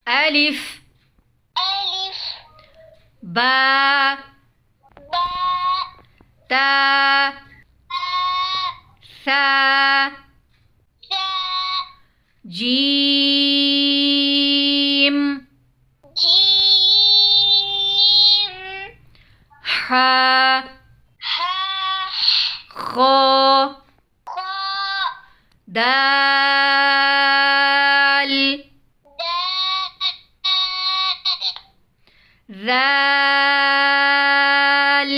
ألف ألف باء باء تاء تاء ثاء ثاء جيم جيم حاء حاء خاء خاء دال دال ذال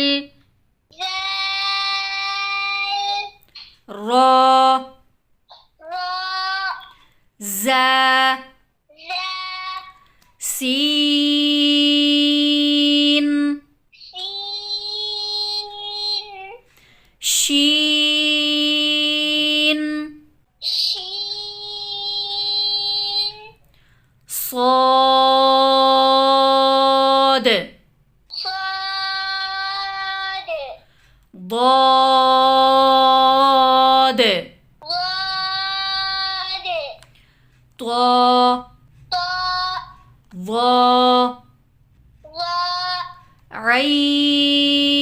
ذال را راء زا ذا سين سين شين شين صاد صاد ضاد ضاد طا طاء ظا ظاء عين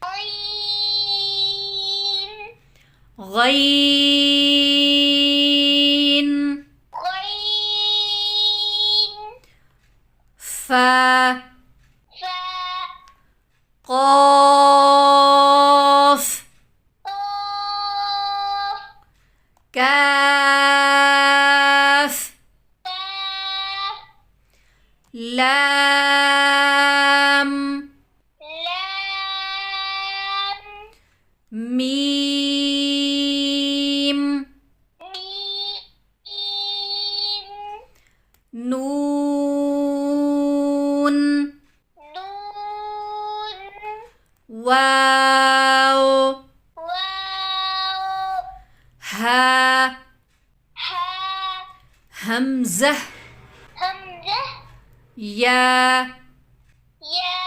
عين غين غين فا فاء قاف قاف كاف كاف لام لام ميم ميم نون نون واو واو ها ها همزة همزة يا يا